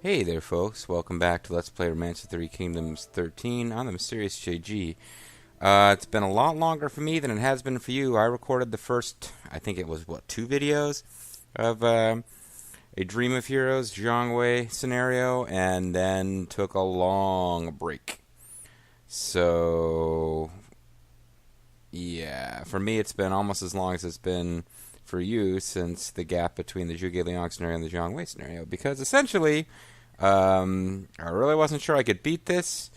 Hey there, folks. Welcome back to Let's Play Romance of Three Kingdoms 13 on the Mysterious JG. It's been a lot longer for me than it has been for you. I recorded the first, I think it was, two videos of a Dream of Heroes Jiangwei scenario, and then took a long break. So, yeah, for me it's been almost as long as it's been for you since the gap between the Zhuge Liang scenario and the Jiangwei scenario, because essentially I really wasn't sure I could beat this,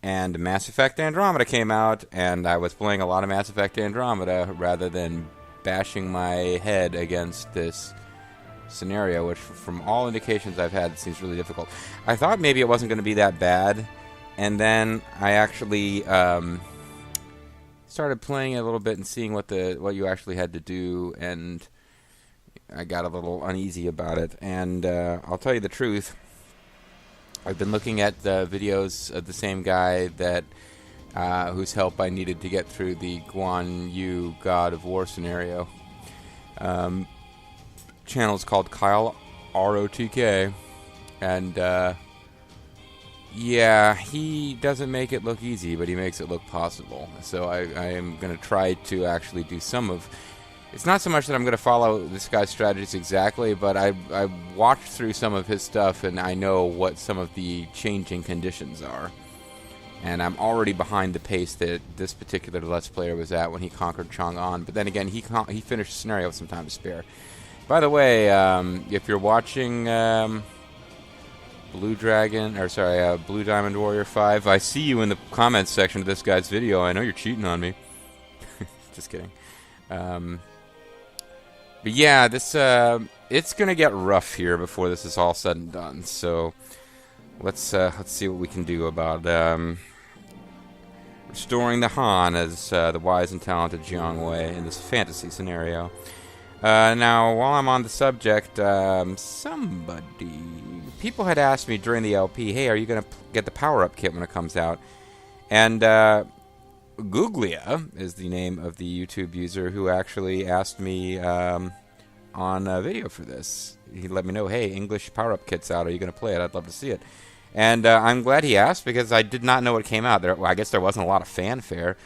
and Mass Effect Andromeda came out, and I was playing a lot of Mass Effect Andromeda rather than bashing my head against this scenario, which from all indications I've had seems really difficult. I thought maybe it wasn't going to be that bad, and then I actually started playing it a little bit and seeing what you actually had to do, and I got a little uneasy about it. And I'll tell you the truth, I've been looking at the videos of the same guy that whose help I needed to get through the Guan Yu God of War scenario. Channel's called Kyle RTK, and yeah, he doesn't make it look easy, but he makes it look possible. So I am going to try to actually do some of... It's not so much that I'm going to follow this guy's strategies exactly, but I watched through some of his stuff, and I know what some of the changing conditions are. And I'm already behind the pace that this particular Let's Player was at when he conquered Chang'an. But then again, he finished the scenario with some time to spare. By the way, if you're watching Blue Diamond Warrior 5, I see you in the comments section of this guy's video. I know you're cheating on me. Just kidding. But yeah, this it's gonna get rough here before this is all said and done. So let's see what we can do about restoring the Han as the wise and talented Jiangwei in this fantasy scenario. Now, while I'm on the subject, people had asked me during the LP, hey, are you gonna get the power-up kit when it comes out? And Googlia is the name of the YouTube user who actually asked me on a video for this. He let me know, hey, English power-up kit's out. Are you going to play it? I'd love to see it. And I'm glad he asked, because I did not know it came out. I guess there wasn't a lot of fanfare.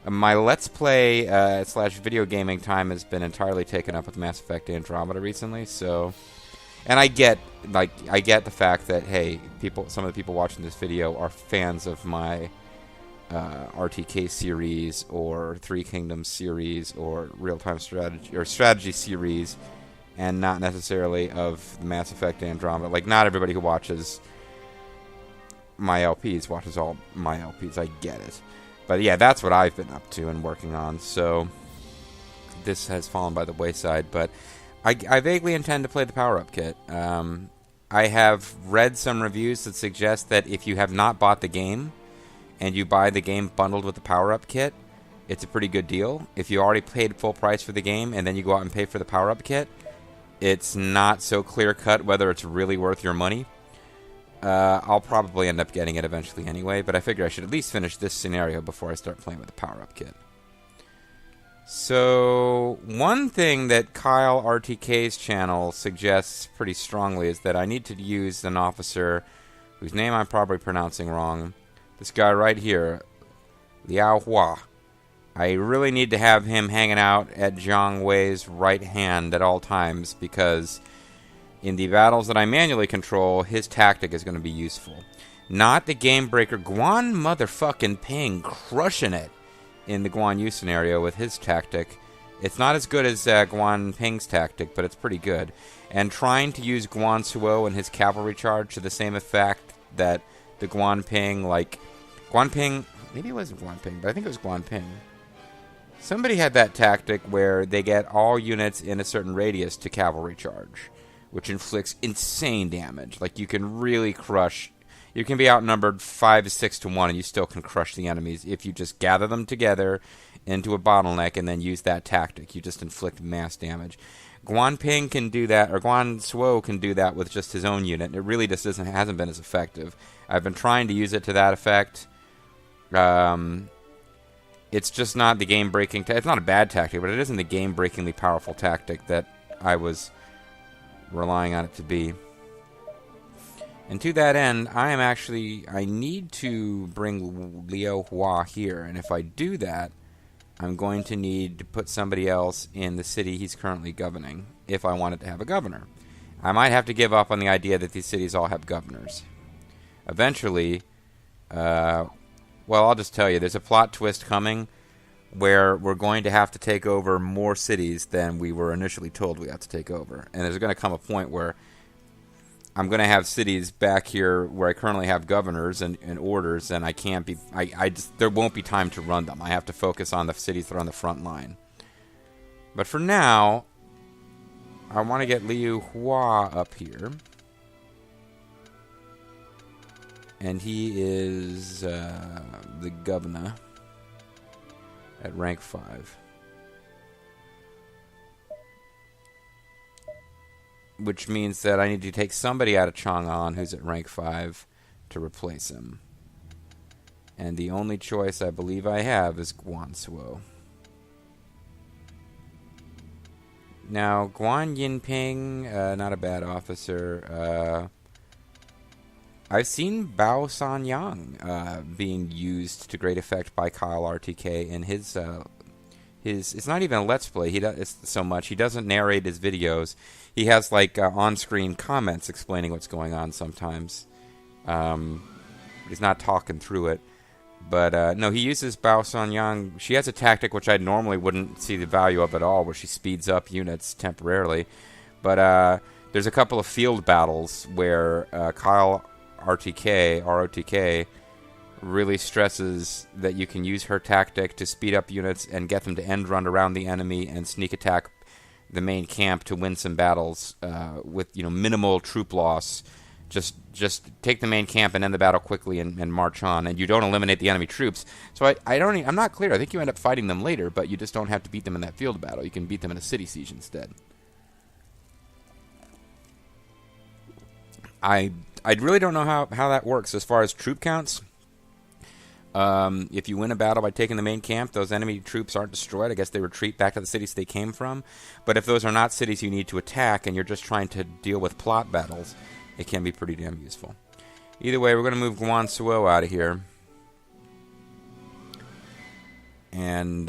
My Let's Play / video gaming time has been entirely taken up with Mass Effect Andromeda recently, so... And I get the fact that, hey, some of the people watching this video are fans of my RTK series or Three Kingdoms series or real-time strategy or strategy series, and not necessarily of Mass Effect Andromeda. Like, not everybody who watches my LPs watches all my LPs. I get it, but yeah, that's what I've been up to and working on. So this has fallen by the wayside, but I vaguely intend to play the power-up kit. I have read some reviews that suggest that if you have not bought the game and you buy the game bundled with the power-up kit, it's a pretty good deal. If you already paid full price for the game and then you go out and pay for the power-up kit, it's not so clear-cut whether it's really worth your money. I'll probably end up getting it eventually anyway, but I figure I should at least finish this scenario before I start playing with the power-up kit. So, one thing that Kyle RTK's channel suggests pretty strongly is that I need to use an officer whose name I'm probably pronouncing wrong. This guy right here, Liao Hua. I really need to have him hanging out at Jiang Wei's right hand at all times, because in the battles that I manually control, his tactic is going to be useful. Not the game breaker Guan motherfucking Ping crushing it in the Guan Yu scenario with his tactic. It's not as good as Guan Ping's tactic, but it's pretty good. And trying to use Guan Suo and his cavalry charge to the same effect that the Guan Ping, maybe it wasn't Guan Ping, but I think it was Guan Ping. Somebody had that tactic where they get all units in a certain radius to cavalry charge, which inflicts insane damage. Like, you can really crush... You can be outnumbered 5 to 6 to 1, and you still can crush the enemies if you just gather them together into a bottleneck and then use that tactic. You just inflict mass damage. Guan Ping can do that, or Guan Suo can do that with just his own unit. It really just hasn't been as effective. I've been trying to use it to that effect. It's just not the game-breaking... It's not a bad tactic, but it isn't the game-breakingly powerful tactic that I was relying on it to be. And to that end, I need to bring Liu Hua here. And if I do that, I'm going to need to put somebody else in the city he's currently governing if I wanted to have a governor. I might have to give up on the idea that these cities all have governors. Eventually, well, I'll just tell you, there's a plot twist coming where we're going to have to take over more cities than we were initially told we had to take over. And there's going to come a point where I'm going to have cities back here where I currently have governors and orders, and I can't be, there won't be time to run them. I have to focus on the cities that are on the front line. But for now, I want to get Liu Hua up here. And he is the governor at rank 5. Which means that I need to take somebody out of Chang'an who's at rank 5 to replace him. And the only choice I believe I have is Guangzhou. Now, Guan Yinping, not a bad officer. I've seen Bao Sanyang being used to great effect by Kyle RTK in his it's not even a Let's Play. He does so much. He doesn't narrate his videos. He has like on-screen comments explaining what's going on sometimes. He's not talking through it. But no, he uses Bao Sanyang. She has a tactic which I normally wouldn't see the value of at all, where she speeds up units temporarily. But there's a couple of field battles where Kyle ROTK really stresses that you can use her tactic to speed up units and get them to end run around the enemy and sneak attack the main camp to win some battles with minimal troop loss. Just take the main camp and end the battle quickly and march on, and you don't eliminate the enemy troops. So I'm not clear. I think you end up fighting them later, but you just don't have to beat them in that field battle. You can beat them in a city siege instead. I really don't know how that works as far as troop counts. If you win a battle by taking the main camp, those enemy troops aren't destroyed. I guess they retreat back to the cities they came from. But if those are not cities you need to attack and you're just trying to deal with plot battles, it can be pretty damn useful. Either way, we're going to move Guangzhou out of here. And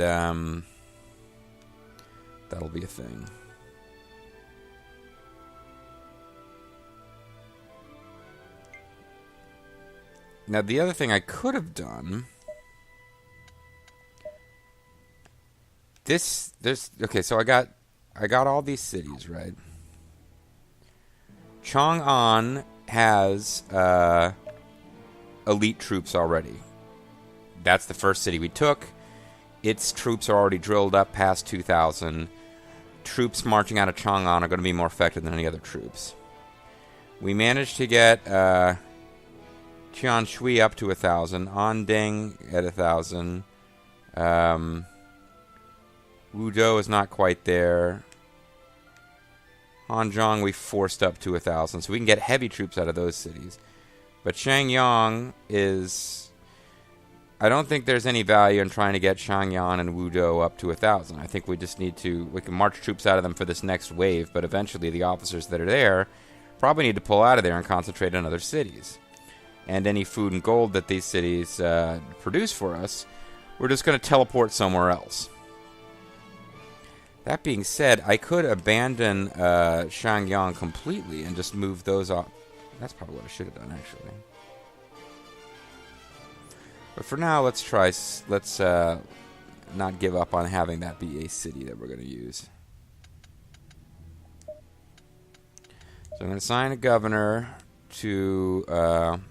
that'll be a thing. Now, the other thing I could have done... Okay, so I got all these cities, right? Chang'an has elite troops already. That's the first city we took. Its troops are already drilled up past 2,000. Troops marching out of Chang'an are going to be more effective than any other troops. We managed to get Tianshui up to 1,000. Anding at 1,000. Wuzhou is not quite there. Hanzhong we forced up to 1,000, so we can get heavy troops out of those cities. But Shenyang is... I don't think there's any value in trying to get Shenyang and Wuzhou up to 1,000. I think we just need to... We can march troops out of them for this next wave, but eventually the officers that are there probably need to pull out of there and concentrate on other cities. And any food and gold that these cities produce for us, we're just going to teleport somewhere else. That being said, I could abandon Shenyang completely and just move those off. That's probably what I should have done, actually. But for now, let's try. Let's not give up on having that be a city that we're going to use. So I'm going to assign a governor to... I'm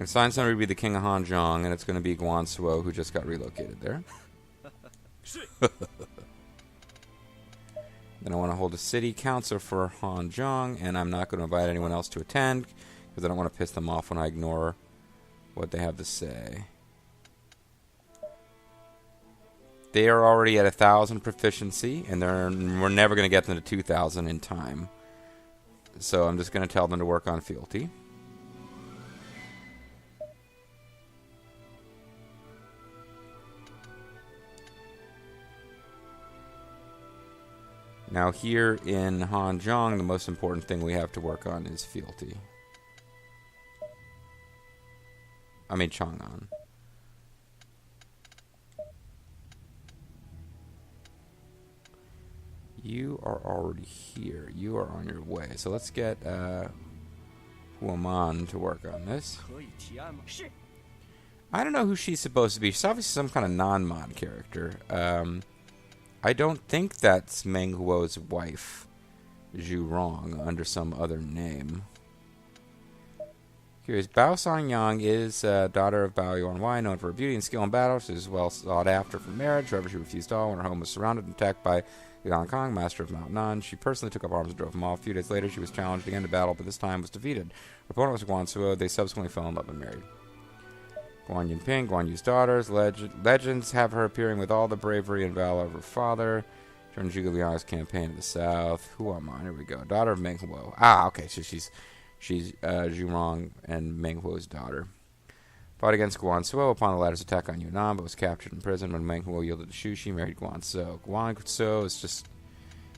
going to assign somebody to be the king of Hanzhong, and it's going to be Guangzhou, who just got relocated there. Then I want to hold a city council for Hanzhong, and I'm not going to invite anyone else to attend because I don't want to piss them off when I ignore what they have to say. They are already at 1,000 proficiency, and we're never going to get them to 2,000 in time. So I'm just going to tell them to work on fealty. Now here in Hanzhong, the most important thing we have to work on is fealty. I mean Chang'an. You are already here. You are on your way. So let's get Woman to work on this. I don't know who she's supposed to be. She's obviously some kind of non-mod character. I don't think that's Meng Huo's wife, Zhu Rong, under some other name. Curious. Bao Songyang is daughter of Bao Yuanwei, known for her beauty and skill in battle. She was well sought after for marriage. However, she refused all when her home was surrounded and attacked by Yang Kong, master of Mount Nan. She personally took up arms and drove him off. A few days later, she was challenged again to battle, but this time was defeated. Her opponent was Guan Suo. They subsequently fell in love and married. Guan Yinping, Guan Yu's daughters. Legends have her appearing with all the bravery and valor of her father during Zhuge Liang's campaign in the south. Who am I? Here we go. Daughter of Meng Huo. Ah, okay, so she's Zhu Rong and Meng Huo's daughter. Fought against Guan Suo upon the latter's attack on Yunnan, but was captured in prison when Meng Huo yielded to Shu. She married Guan Suo. Guan Suo is just...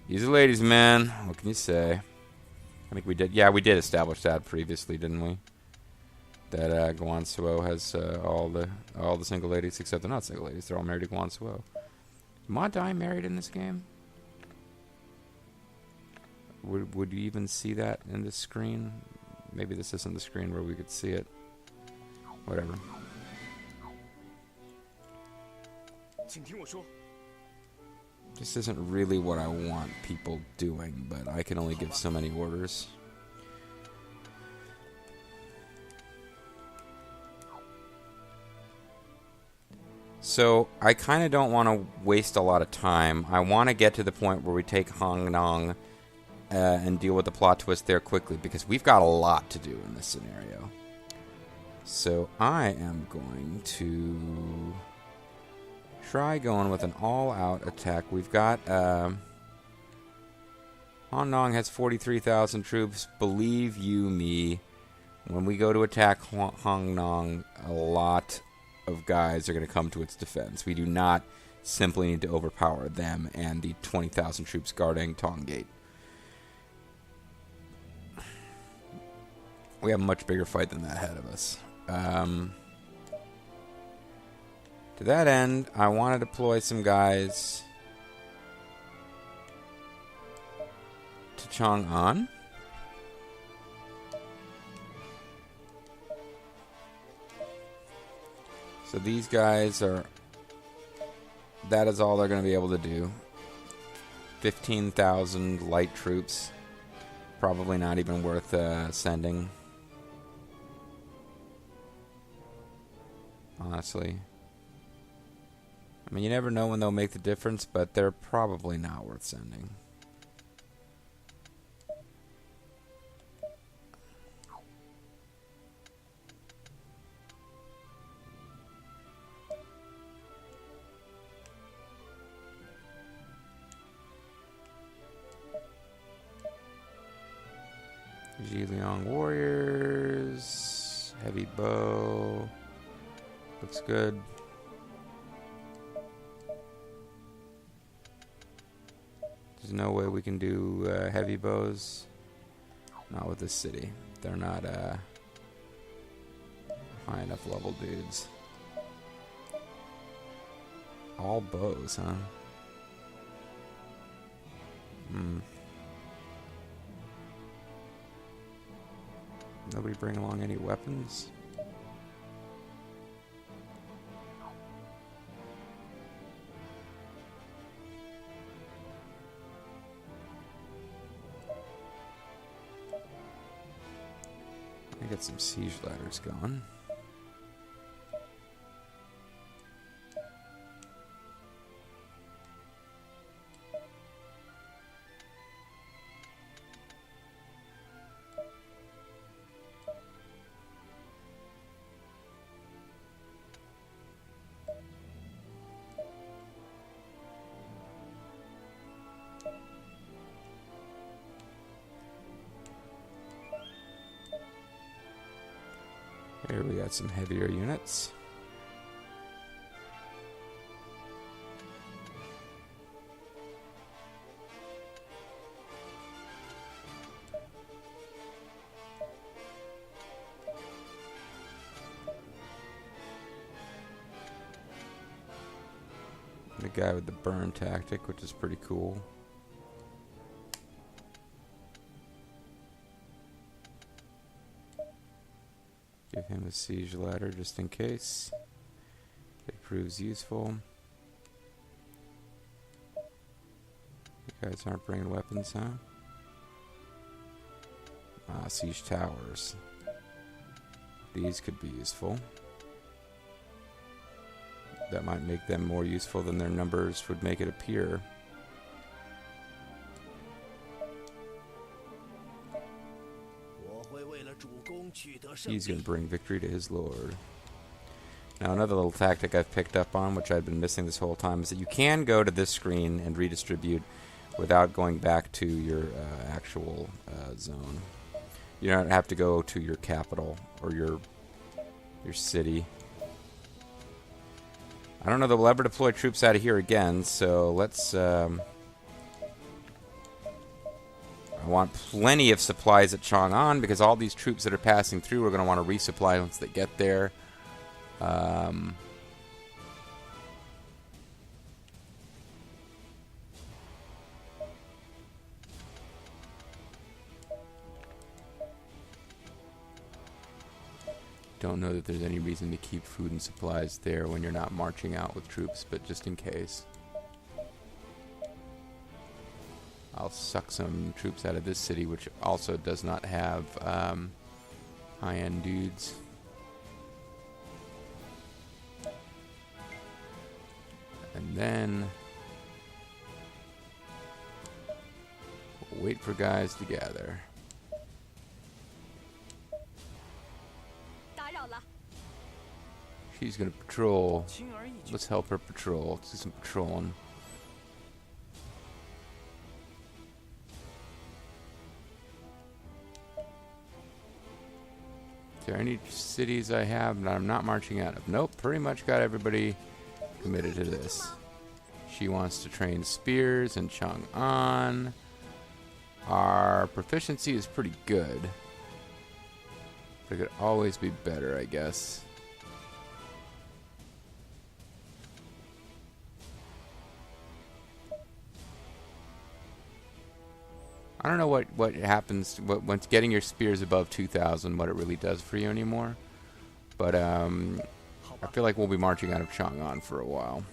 he's a ladies' man. What can you say? I think we did... yeah, we did establish that previously, didn't we? That Guan Suo has all the single ladies, except they're not single ladies. They're all married to Guan Suo. Ma Dai married in this game? Would you even see that in the screen? Maybe this isn't the screen where we could see it. Whatever. This isn't really what I want people doing, but I can only give so many orders. So, I kind of don't want to waste a lot of time. I want to get to the point where we take Hong Nong and deal with the plot twist there quickly, because we've got a lot to do in this scenario. So I am going to try going with an all-out attack. We've got Hong Nong has 43,000 troops. Believe you me, when we go to attack Hong Nong, a lot of guys are going to come to its defense. We do not simply need to overpower them and the 20,000 troops guarding Tong Gate. We have a much bigger fight than that ahead of us. To that end, I want to deploy some guys to Chang'an. So these guys are... that is all they're going to be able to do. 15,000 light troops. Probably not even worth sending. Honestly. I mean, you never know when they'll make the difference, but they're probably not worth sending. Zhiliang Warriors. Heavy bow. Looks good. There's no way we can do heavy bows. Not with this city. They're not high enough level dudes. All bows, huh? Nobody bring along any weapons? I get some siege ladders going. Here we got some heavier units. guy with the burn tactic, which is pretty cool. Give him a siege ladder just in case it proves useful. You guys aren't bringing weapons, huh? Ah, siege towers. These could be useful. That might make them more useful than their numbers would make it appear. He's going to bring victory to his lord. Now, another little tactic I've picked up on, which I've been missing this whole time, is that you can go to this screen and redistribute without going back to your actual zone. You don't have to go to your capital or your city. I don't know that we'll ever deploy troops out of here again, so let's... I want plenty of supplies at Chang'an, because all these troops that are passing through are going to want to resupply once they get there. Don't know that there's any reason to keep food and supplies there when you're not marching out with troops, but just in case. I'll suck some troops out of this city, which also does not have high-end dudes. And then we'll wait for guys to gather. She's gonna patrol. Let's help her patrol. Let's do some patrolling. Is there any cities I have that I'm not marching out of? Nope, pretty much got everybody committed to this. She wants to train spears in Chang'an. Our proficiency is pretty good. But it could always be better, I guess. I don't know what happens once getting your spears above 2,000, what it really does for you anymore. But I feel like we'll be marching out of Chang'an for a while.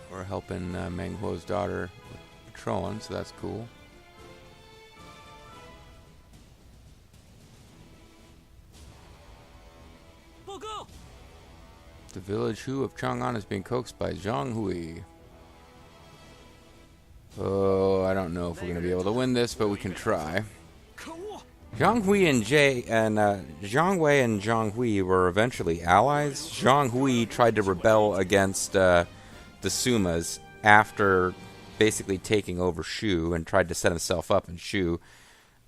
We're helping Meng Huo's daughter with patrolling, so that's cool. The village Hu of Chang'an is being coaxed by Zhang Hui. Oh, I don't know if we're going to be able to win this, but we can try. Zhang Hui and Zhang Wei and Zhang Hui were eventually allies. Zhang Hui tried to rebel against the Sumas after basically taking over Shu and tried to set himself up in Shu,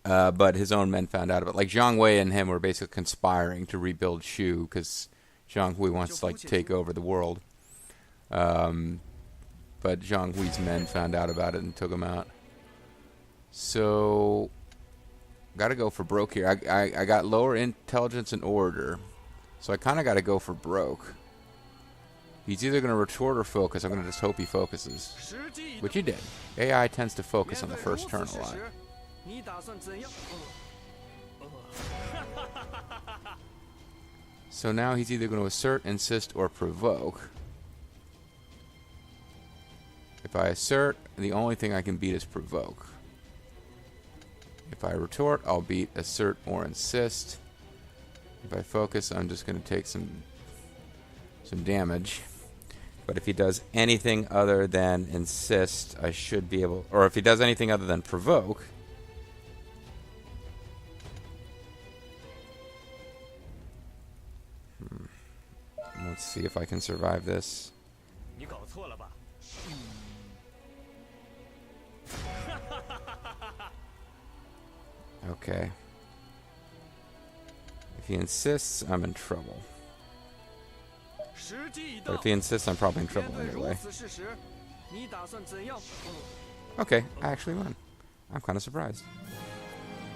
but his own men found out about it. Like Zhang Wei and him were basically conspiring to rebuild Shu because Zhang Hui wants to take over the world. But Zhang Hui's men found out about it and took him out. So, gotta go for broke here. I got lower intelligence and order, so I kind of gotta go for broke. He's either gonna retort or focus. I'm gonna just hope he focuses, which he did. AI tends to focus on the first turn a lot. So now he's either going to assert, insist, or provoke. If I assert, the only thing I can beat is provoke. If I retort, I'll beat assert or insist. If I focus, I'm just going to take some damage. But if he does anything other than insist, I should be able... Or if he does anything other than provoke... Let's see if I can survive this. Okay. If he insists, I'm in trouble. But if he insists, I'm probably in trouble anyway. Okay, I actually won. I'm kind of surprised.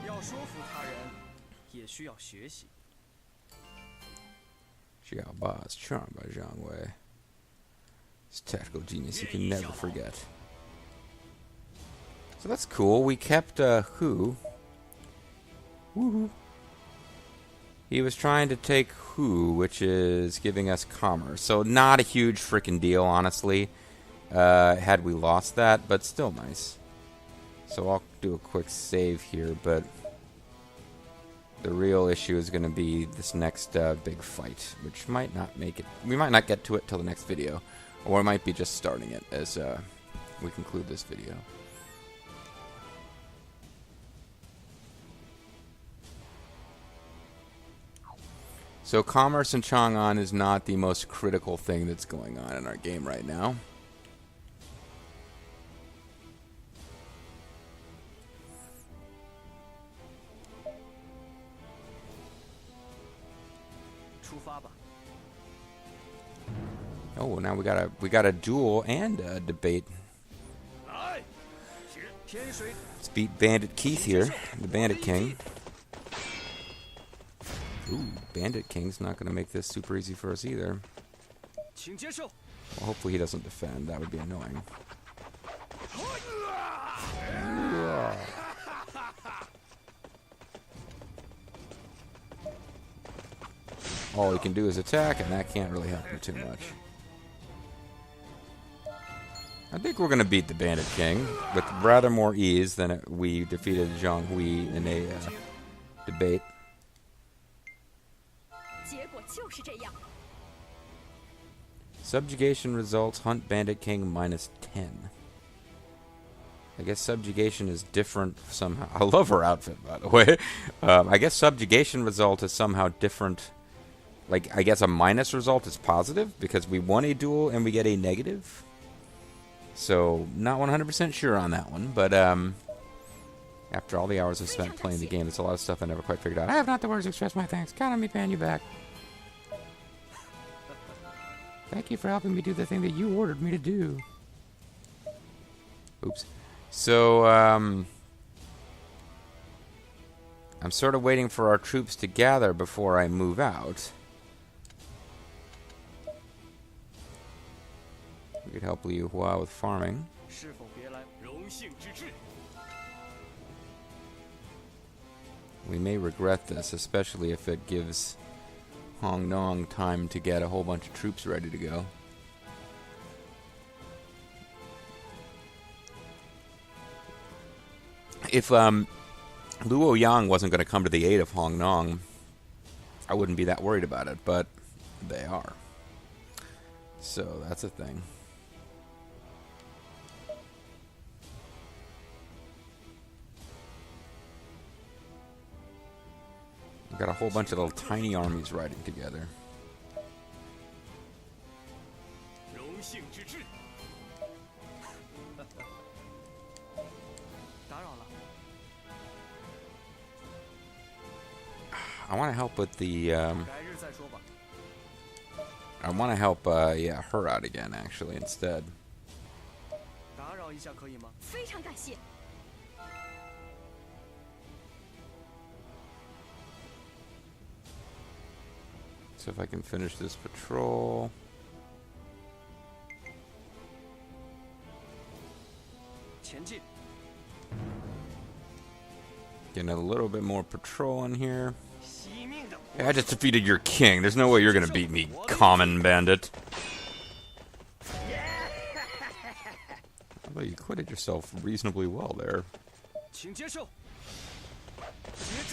要说服他人，也需要学习。Xiao Ba's charmed by Zhang Wei. His tactical genius you can never forget. So that's cool. We kept Hu. Woohoo. He was trying to take Hu, which is giving us commerce. So not a huge freaking deal, honestly, had we lost that, but still nice. So I'll do a quick save here, but the real issue is going to be this next big fight, which might not make it. We might not get to it till the next video, or we might be just starting it as we conclude this video. So commerce in Chang'an is not the most critical thing that's going on in our game right now. Oh, now we got a duel and a debate. Let's beat Bandit Keith here, the Bandit King. Ooh, Bandit King's not going to make this super easy for us either. Well, hopefully he doesn't defend. That would be annoying. All he can do is attack, and that can't really help him too much. I think we're going to beat the Bandit King with rather more ease than we defeated Zhang Hui in a debate. Subjugation results, hunt Bandit King -10. I guess subjugation is different somehow. I love her outfit, by the way. I guess subjugation result is somehow different. Like, I guess a minus result is positive because we won a duel and we get a negative. So, not 100% sure on that one, but after all the hours I've spent playing the game, there's a lot of stuff I never quite figured out. I have not the words to express my thanks. Count on me paying you back. Thank you for helping me do the thing that you ordered me to do. Oops. So, I'm sort of waiting for our troops to gather before I move out. We could help Liu Hua with farming. We may regret this, especially if it gives Hong Nong time to get a whole bunch of troops ready to go. If Luo Yang wasn't going to come to the aid of Hong Nong, I wouldn't be that worried about it, but they are. So that's a thing. We've got a whole bunch of little tiny armies riding together. I want to help with the, I want to help, yeah, her out again, actually, instead. So if I can finish this patrol. Getting a little bit more patrol in here. Hey, I just defeated your king. There's no way you're gonna beat me, common bandit. Although you acquitted yourself reasonably well there.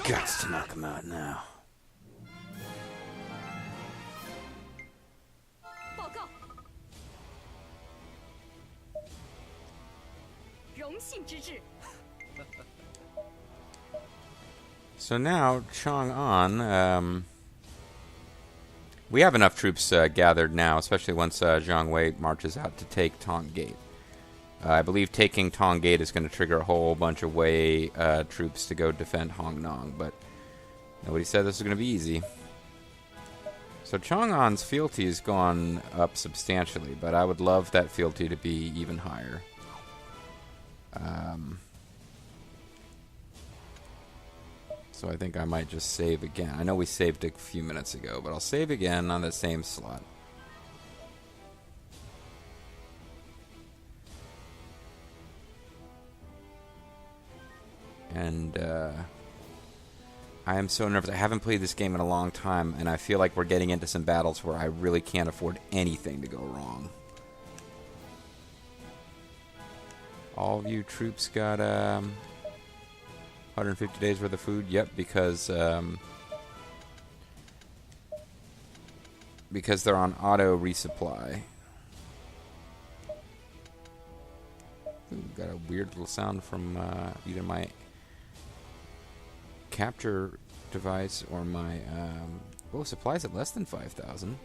Guts to knock him out now. So now, Chang'an, we have enough troops gathered now, especially once Zhang Wei marches out to take Tong Gate. I believe taking Tong Gate is going to trigger a whole bunch of Wei troops to go defend Hong Nong, but nobody said this was going to be easy. So Chang'an's fealty has gone up substantially, but I would love that fealty to be even higher. So I think I might just save again. I know we saved a few minutes ago, but I'll save again on the same slot. And I am so nervous. I haven't played this game in a long time, and I feel like we're getting into some battles where I really can't afford anything to go wrong. All of you troops got 150 days worth of food. Yep, because they're on auto resupply. Ooh, got a weird little sound from either my capture device or my supplies at less than 5,000.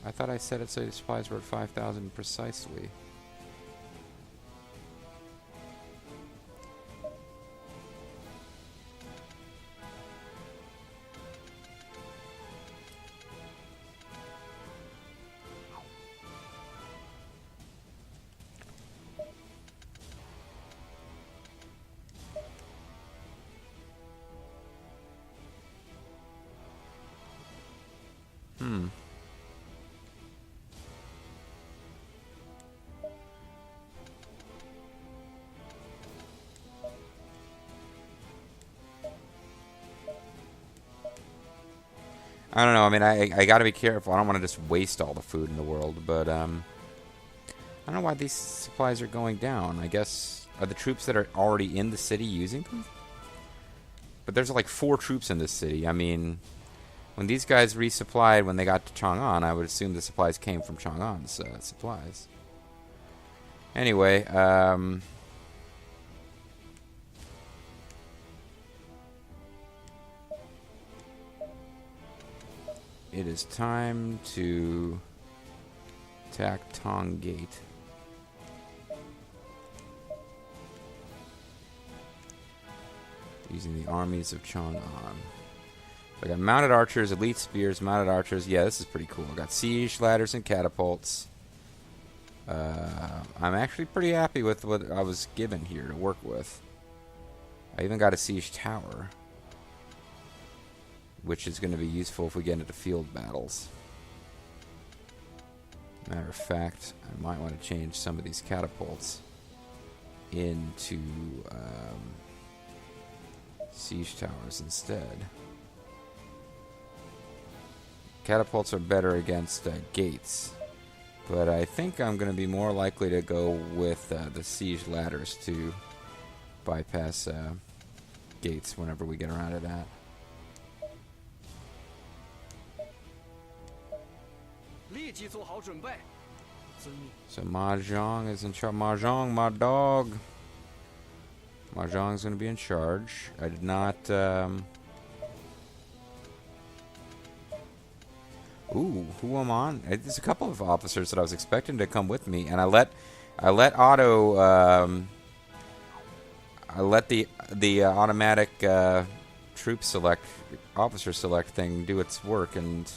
I thought I said it so the supplies were at 5,000 precisely. I don't know. I mean, I got to be careful. I don't want to just waste all the food in the world, but I don't know why these supplies are going down. I guess are the troops that are already in the city using them? But there's like 4 troops in this city. I mean, when these guys resupplied when they got to Chang'an, I would assume the supplies came from Chang'an's supplies. Anyway, it is time to attack Tong Gate. Using the armies of Chang'an. I got mounted archers, elite spears, mounted archers. Yeah, this is pretty cool. I got siege ladders and catapults. I'm actually pretty happy with what I was given here to work with. I even got a siege tower, which is going to be useful if we get into field battles. Matter of fact, I might want to change some of these catapults into siege towers instead. Catapults are better against gates, but I think I'm going to be more likely to go with the siege ladders to bypass gates whenever we get around to that. So Mahjong is in charge. Mahjong, my dog. Mahjong's going to be in charge. I did not... Ooh, who am on? There's a couple of officers that I was expecting to come with me, and I let auto... I let the automatic troop select, officer select thing do its work, and...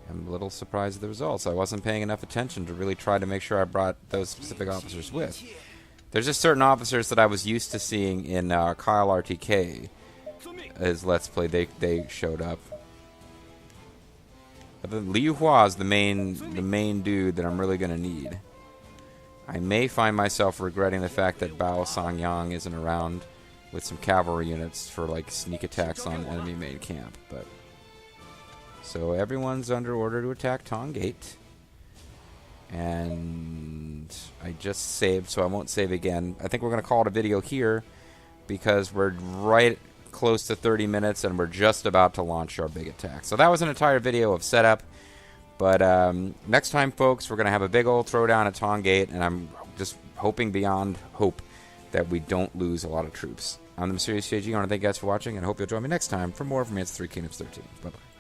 I'm a little surprised at the results. I wasn't paying enough attention to really try to make sure I brought those specific officers with. There's just certain officers that I was used to seeing in Kyle RTK as Let's Play. They showed up. But Liu Hua is the main dude that I'm really going to need. I may find myself regretting the fact that Bao Sangyang isn't around with some cavalry units for like sneak attacks on enemy main camp, but... So everyone's under order to attack Tong Gate. And I just saved, so I won't save again. I think we're going to call it a video here because we're right close to 30 minutes and we're just about to launch our big attack. So that was an entire video of setup. But next time, folks, we're going to have a big old throwdown at Tong Gate, and I'm just hoping beyond hope that we don't lose a lot of troops. I'm the Mysterious JG. I want to thank you guys for watching, and I hope you'll join me next time for more of Advanced 3 Kingdoms 13. Bye-bye.